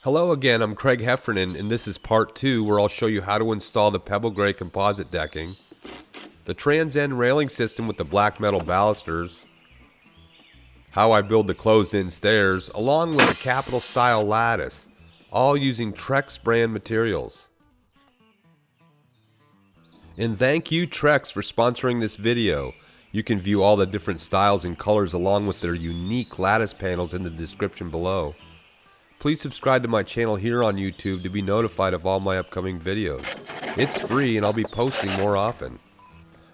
Hello again, I'm Craig Heffernan, and this is part 2 where I'll show you how to install the pebble gray composite decking, the Transcend railing system with the black metal balusters, how I build the closed-in stairs, along with a capital style lattice, all using Trex brand materials. And thank you Trex for sponsoring this video. You can view all the different styles and colors along with their unique lattice panels in the description below. Please subscribe to my channel here on YouTube to be notified of all my upcoming videos. It's free and I'll be posting more often.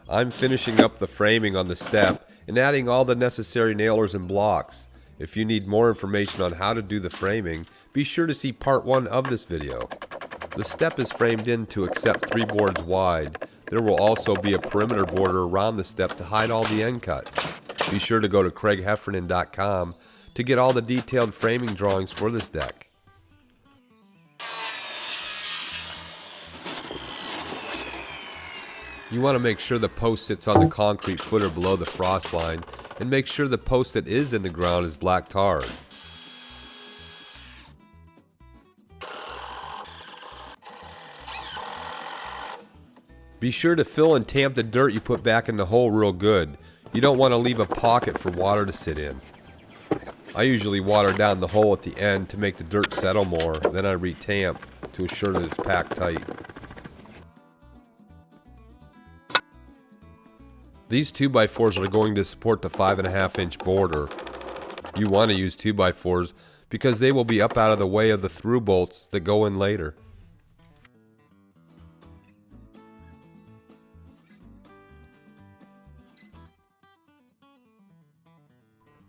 I'm finishing up the framing on the step and adding all the necessary nailers and blocks. If you need more information on how to do the framing, be sure to see part 1 of this video. The step is framed in to accept 3 boards wide. There will also be a perimeter border around the step to hide all the end cuts. Be sure to go to craigheffernan.com to get all the detailed framing drawings for this deck. You want to make sure the post sits on the concrete footer below the frost line, and make sure the post that is in the ground is black tarred. Be sure to fill and tamp the dirt you put back in the hole real good. You don't want to leave a pocket for water to sit in. I usually water down the hole at the end to make the dirt settle more, then I re-tamp to assure that it's packed tight. These 2x4s are going to support the 5.5-inch border. You want to use 2x4s because they will be up out of the way of the through bolts that go in later.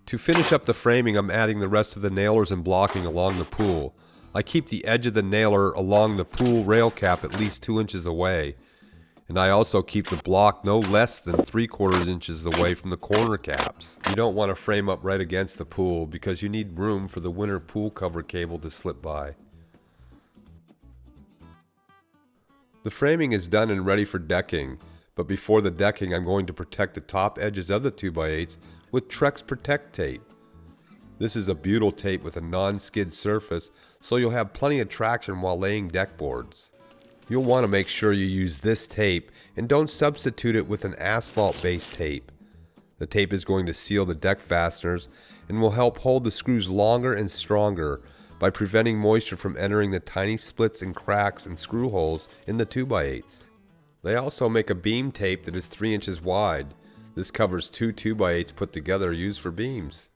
To finish up the framing, I'm adding the rest of the nailers and blocking along the pool. I keep the edge of the nailer along the pool rail cap at least 2 inches away. And I also keep the block no less than 3/4 inches away from the corner caps. You don't want to frame up right against the pool because you need room for the winter pool cover cable to slip by. The framing is done and ready for decking, but before the decking I'm going to protect the top edges of the 2x8s with Trex Protect tape. This is a butyl tape with a non-skid surface, so you'll have plenty of traction while laying deck boards. You'll want to make sure you use this tape and don't substitute it with an asphalt-based tape. The tape is going to seal the deck fasteners and will help hold the screws longer and stronger by preventing moisture from entering the tiny splits and cracks and screw holes in the 2x8s. They also make a beam tape that is 3 inches wide. This covers 2 2x8s put together used for beams.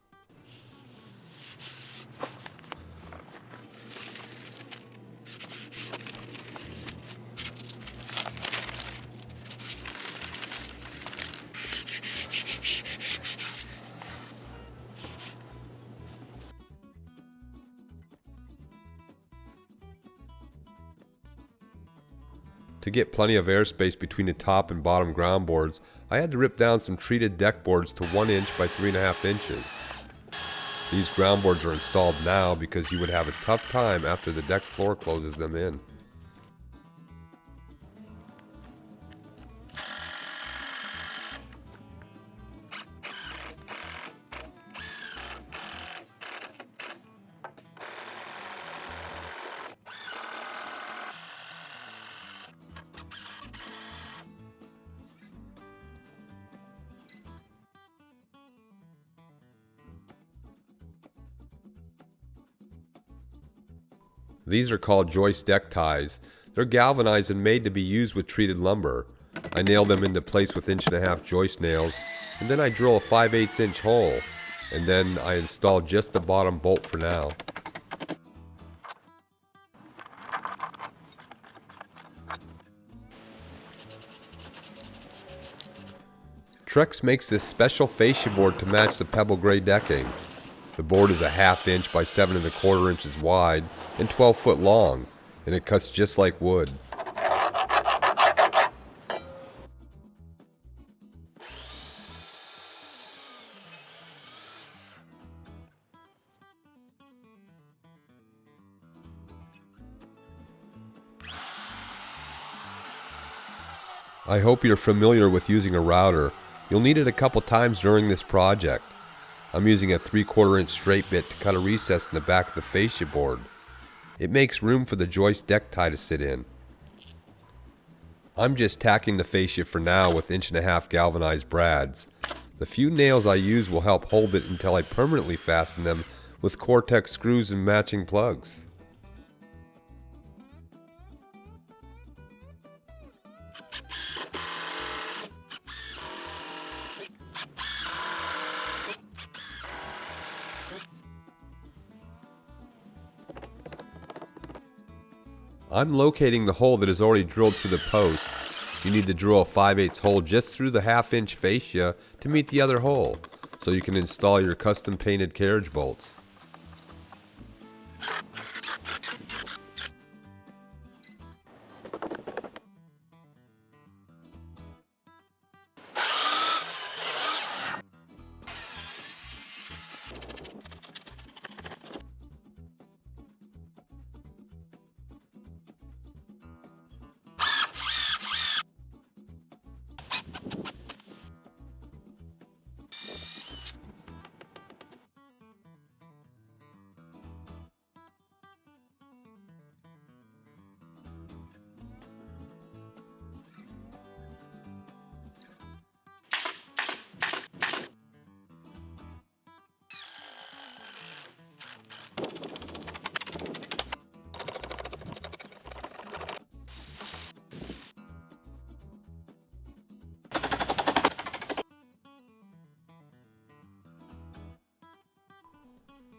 To get plenty of airspace between the top and bottom ground boards, I had to rip down some treated deck boards to 1 inch by 3.5 inches. These ground boards are installed now because you would have a tough time after the deck floor closes them in. These are called joist deck ties. They're galvanized and made to be used with treated lumber. I nail them into place with 1.5-inch joist nails, and then I drill a 5/8 inch hole, and then I install just the bottom bolt for now. Trex makes this special fascia board to match the pebble gray decking. The board is a 1/2 inch by 7.25 inches wide and 12 foot long, and it cuts just like wood. I hope you're familiar with using a router. You'll need it a couple times during this project. I'm using a 3/4 inch straight bit to cut a recess in the back of the fascia board. It makes room for the joist deck tie to sit in. I'm just tacking the fascia for now with 1.5" galvanized brads. The few nails I use will help hold it until I permanently fasten them with Cortex screws and matching plugs. I'm locating the hole that is already drilled through the post. You need to drill a 5/8 hole just through the 1/2 inch fascia to meet the other hole, so you can install your custom painted carriage bolts.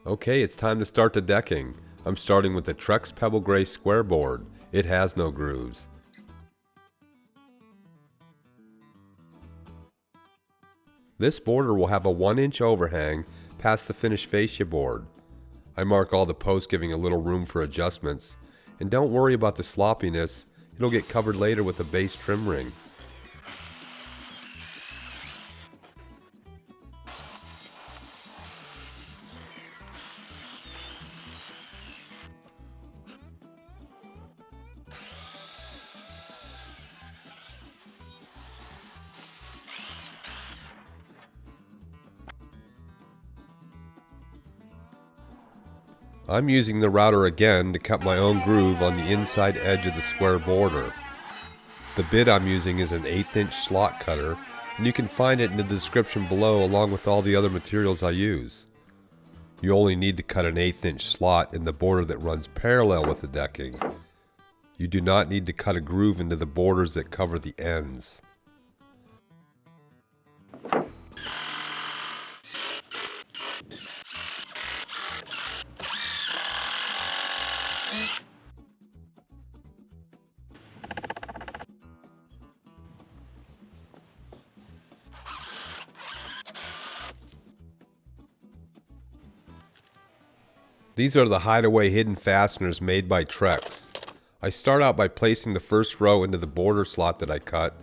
Okay, it's time to start the decking. I'm starting with the Trex Pebble Gray square board. It has no grooves. This border will have a 1-inch overhang past the finished fascia board. I mark all the posts, giving a little room for adjustments. And don't worry about the sloppiness, it'll get covered later with a base trim ring. I'm using the router again to cut my own groove on the inside edge of the square border. The bit I'm using is an 1/8 inch slot cutter, and you can find it in the description below along with all the other materials I use. You only need to cut an 1/8 inch slot in the border that runs parallel with the decking. You do not need to cut a groove into the borders that cover the ends. These are the hideaway hidden fasteners made by Trex. I start out by placing the first row into the border slot that I cut,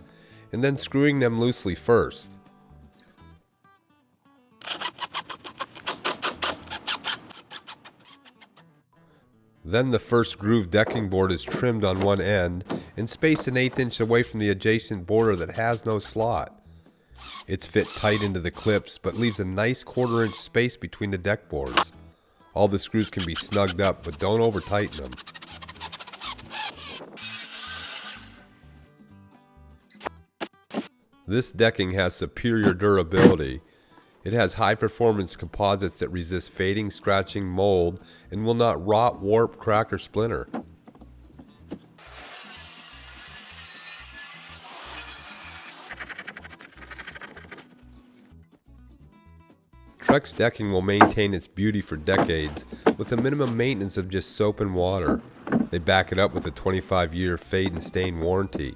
and then screwing them loosely first. Then the first groove decking board is trimmed on one end and spaced an 1/8 inch away from the adjacent border that has no slot. It's fit tight into the clips but leaves a nice 1/4 inch space between the deck boards. All the screws can be snugged up, but don't over tighten them. This decking has superior durability. It has high performance composites that resist fading, scratching, mold, and will not rot, warp, crack, or splinter. Trex decking will maintain its beauty for decades with a minimum maintenance of just soap and water. They back it up with a 25-year fade and stain warranty.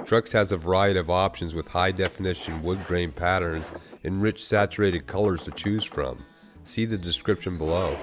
Trex has a variety of options with high definition wood grain patterns and rich saturated colors to choose from. See the description below.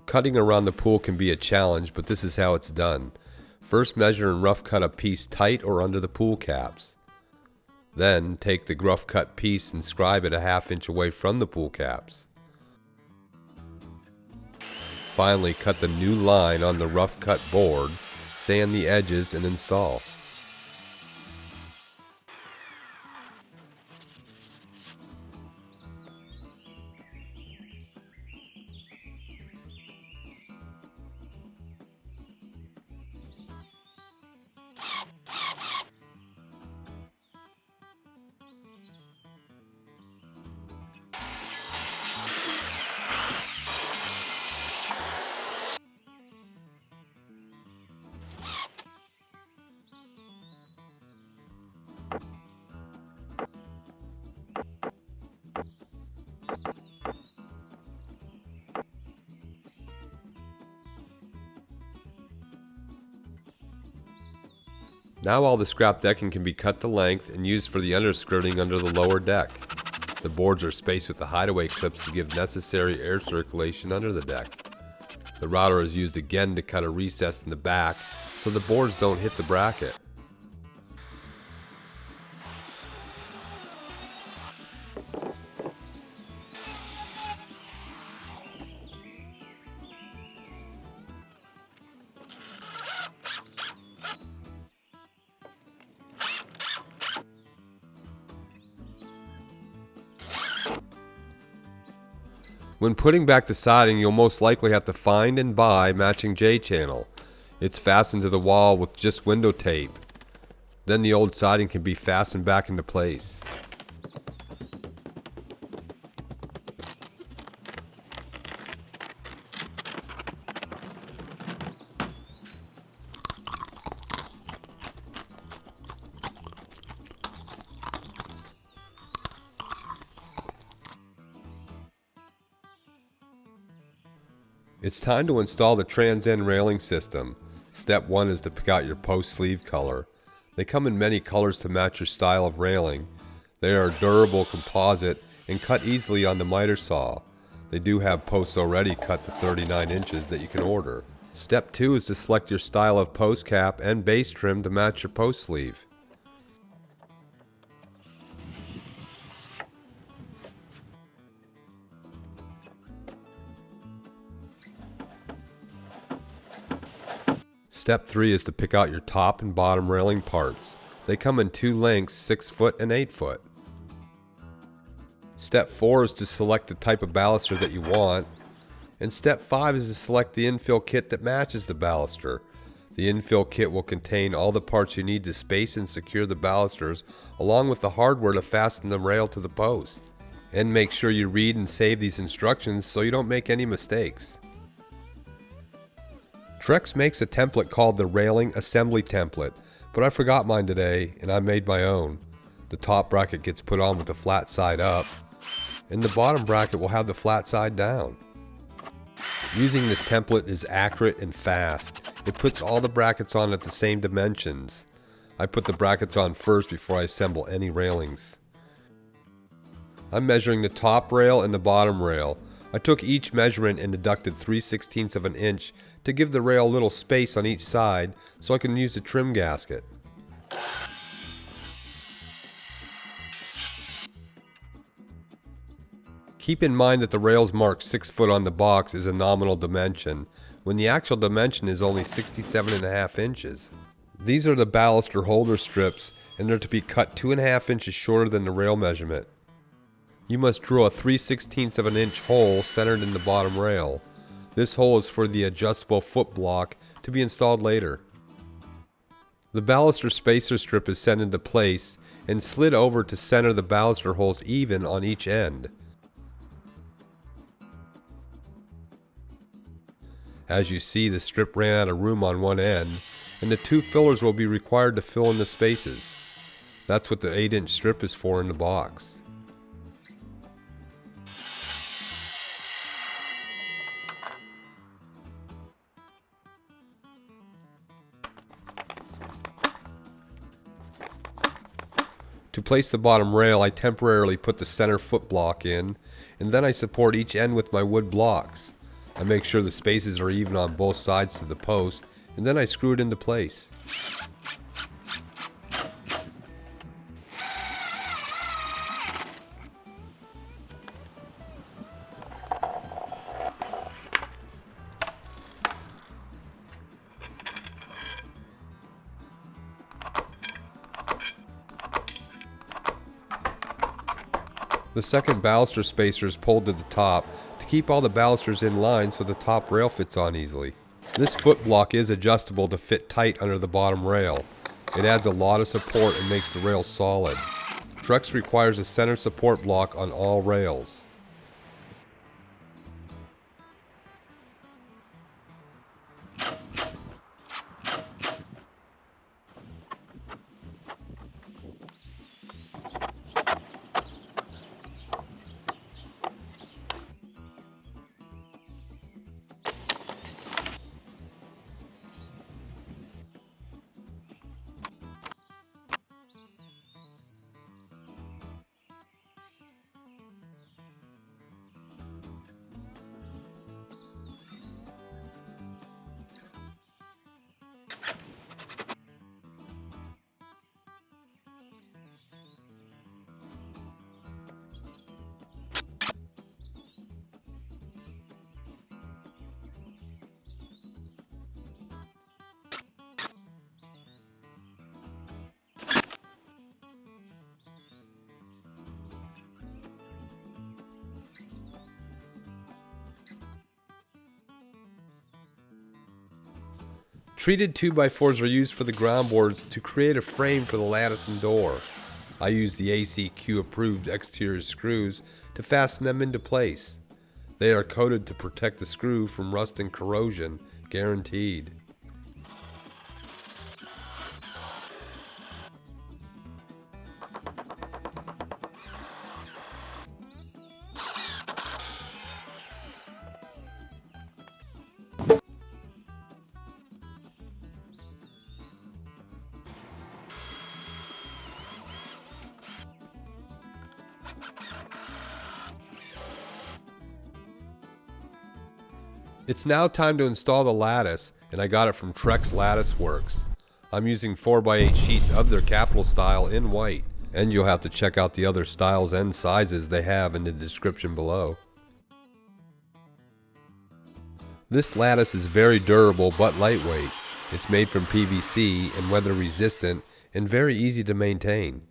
Cutting around the pool can be a challenge, but this is how it's done. First, measure and rough cut a piece tight or under the pool caps. Then, take the rough cut piece and scribe it a ½ inch away from the pool caps. Finally, cut the new line on the rough cut board, sand the edges, and install. Now all the scrap decking can be cut to length and used for the underskirting under the lower deck. The boards are spaced with the hideaway clips to give necessary air circulation under the deck. The router is used again to cut a recess in the back so the boards don't hit the bracket. When putting back the siding, you'll most likely have to find and buy matching J-channel. It's fastened to the wall with just window tape. Then the old siding can be fastened back into place. It's time to install the Transcend railing system. Step 1 is to pick out your post sleeve color. They come in many colors to match your style of railing. They are durable composite and cut easily on the miter saw. They do have posts already cut to 39 inches that you can order. Step 2 is to select your style of post cap and base trim to match your post sleeve. Step 3 is to pick out your top and bottom railing parts. They come in two lengths, 6 foot and 8 foot. Step 4 is to select the type of baluster that you want. And step 5 is to select the infill kit that matches the baluster. The infill kit will contain all the parts you need to space and secure the balusters, along with the hardware to fasten the rail to the post. And make sure you read and save these instructions so you don't make any mistakes. Trex makes a template called the Railing Assembly Template, but I forgot mine today and I made my own. The top bracket gets put on with the flat side up, and the bottom bracket will have the flat side down. Using this template is accurate and fast. It puts all the brackets on at the same dimensions. I put the brackets on first before I assemble any railings. I'm measuring the top rail and the bottom rail. I took each measurement and deducted 3/16 of an inch to give the rail a little space on each side so I can use the trim gasket. Keep in mind that the rails marked 6 foot on the box is a nominal dimension. when the actual dimension is only 67.5 inches. These are the baluster holder strips, and they're to be cut 2.5 inches shorter than the rail measurement. You must drill a 3/16 of an inch hole centered in the bottom rail. This hole is for the adjustable foot block to be installed later. The baluster spacer strip is set into place and slid over to center the baluster holes even on each end. As you see, the strip ran out of room on one end, and the 2 fillers will be required to fill in the spaces. That's what the 8-inch strip is for in the box. To place the bottom rail, I temporarily put the center foot block in, and then I support each end with my wood blocks. I make sure the spaces are even on both sides to the post, and then I screw it into place. The second baluster spacer is pulled to the top to keep all the balusters in line so the top rail fits on easily. This foot block is adjustable to fit tight under the bottom rail. It adds a lot of support and makes the rail solid. Trex requires a center support block on all rails. Treated 2x4s are used for the ground boards to create a frame for the lattice and door. I use the ACQ approved exterior screws to fasten them into place. They are coated to protect the screw from rust and corrosion, guaranteed. It's now time to install the lattice, and I got it from Trex Lattice Works. I'm using 4x8 sheets of their capital style in white, and you'll have to check out the other styles and sizes they have in the description below. This lattice is very durable but lightweight. It's made from PVC and weather resistant and very easy to maintain.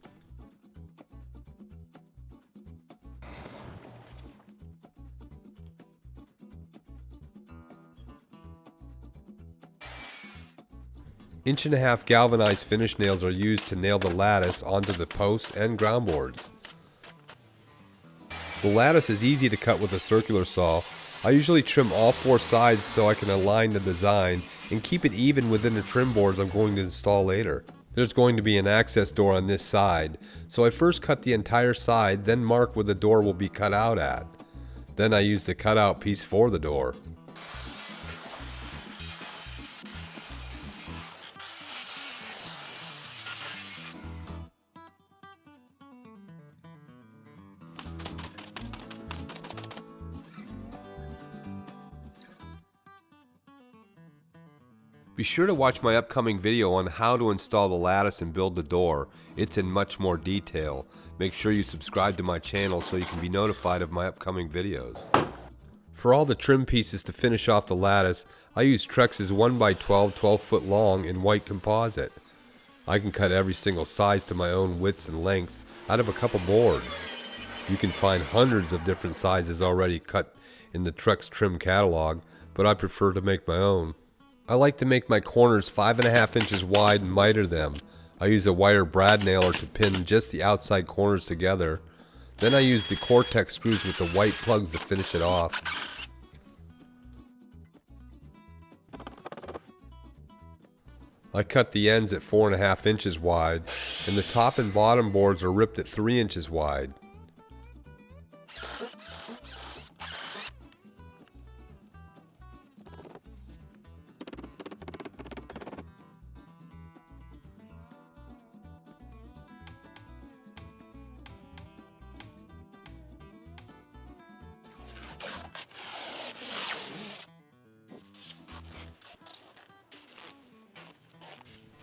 Inch-and-a-half galvanized finish nails are used to nail the lattice onto the posts and ground boards. The lattice is easy to cut with a circular saw. I usually trim all 4 sides so I can align the design and keep it even within the trim boards I'm going to install later. There's going to be an access door on this side, so I first cut the entire side, then mark where the door will be cut out at. Then I use the cutout piece for the door. Be sure to watch my upcoming video on how to install the lattice and build the door. It's in much more detail. Make sure you subscribe to my channel so you can be notified of my upcoming videos. For all the trim pieces to finish off the lattice, I use Trex's 1x12 12-foot long in white composite. I can cut every single size to my own widths and lengths out of a couple boards. You can find hundreds of different sizes already cut in the Trex trim catalog, but I prefer to make my own. I like to make my corners 5.5 inches wide and miter them. I use a wire brad nailer to pin just the outside corners together. Then I use the Cortex screws with the white plugs to finish it off. I cut the ends at 4.5 inches wide, and the top and bottom boards are ripped at 3 inches wide.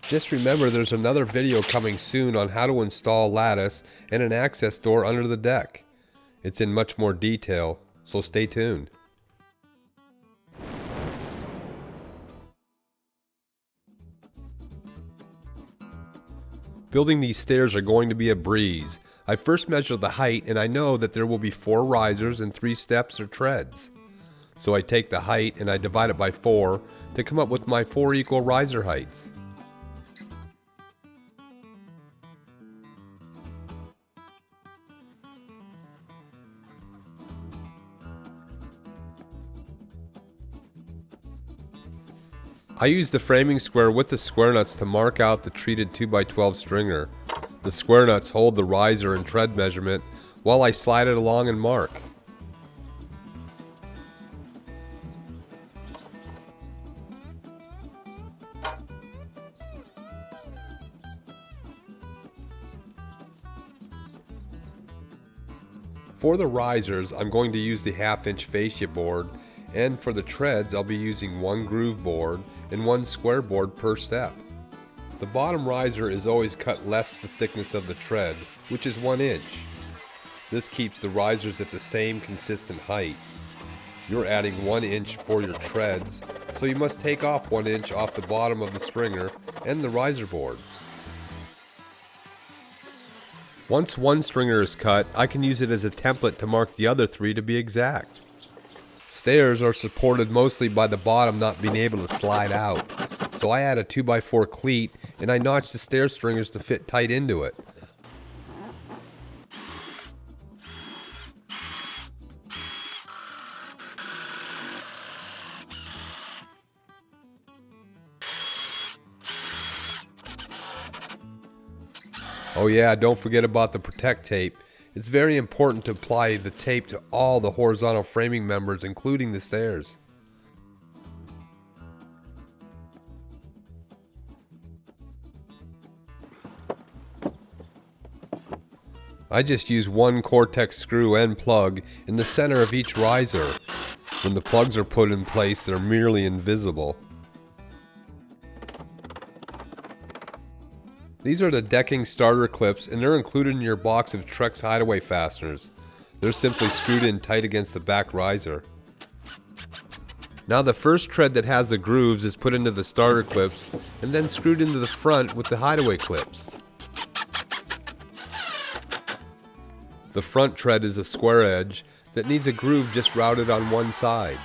Just remember there's another video coming soon on how to install lattice and an access door under the deck. It's in much more detail, so stay tuned. Building these stairs are going to be a breeze. I first measured the height and I know that there will be 4 risers and 3 steps or treads. So I take the height and I divide it by 4 to come up with my 4 equal riser heights. I use the framing square with the square nuts to mark out the treated 2x12 stringer. The square nuts hold the riser and tread measurement while I slide it along and mark. For the risers, I'm going to use the 1/2 inch fascia board, and for the treads I'll be using 1 groove board and 1 square board per step. The bottom riser is always cut less the thickness of the tread, which is 1 inch. This keeps the risers at the same consistent height. You're adding 1 inch for your treads, so you must take off 1 inch off the bottom of the stringer and the riser board. Once one stringer is cut, I can use it as a template to mark the other 3 to be exact. Stairs are supported mostly by the bottom not being able to slide out, so I add a 2x4 cleat and I notch the stair stringers to fit tight into it. Oh yeah, don't forget about the Protect tape. It's very important to apply the tape to all the horizontal framing members, including the stairs. I just use 1 Cortex screw and plug in the center of each riser. When the plugs are put in place, they're merely invisible. These are the decking starter clips, and they're included in your box of Trex hideaway fasteners. They're simply screwed in tight against the back riser. Now the first tread that has the grooves is put into the starter clips and then screwed into the front with the hideaway clips. The front tread is a square edge that needs a groove just routed on one side.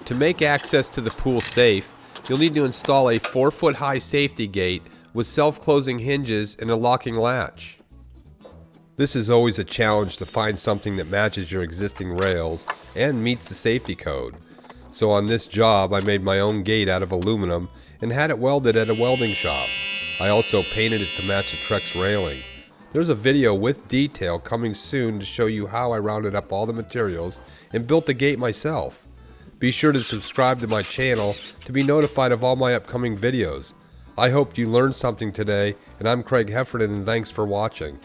To make access to the pool safe, you'll need to install a 4-foot high safety gate with self-closing hinges and a locking latch. This is always a challenge to find something that matches your existing rails and meets the safety code. So on this job I made my own gate out of aluminum and had it welded at a welding shop. I also painted it to match the Trex railing. There's a video with detail coming soon to show you how I rounded up all the materials and built the gate myself. Be sure to subscribe to my channel to be notified of all my upcoming videos. I hope you learned something today, and I'm Craig Heffernan, and thanks for watching.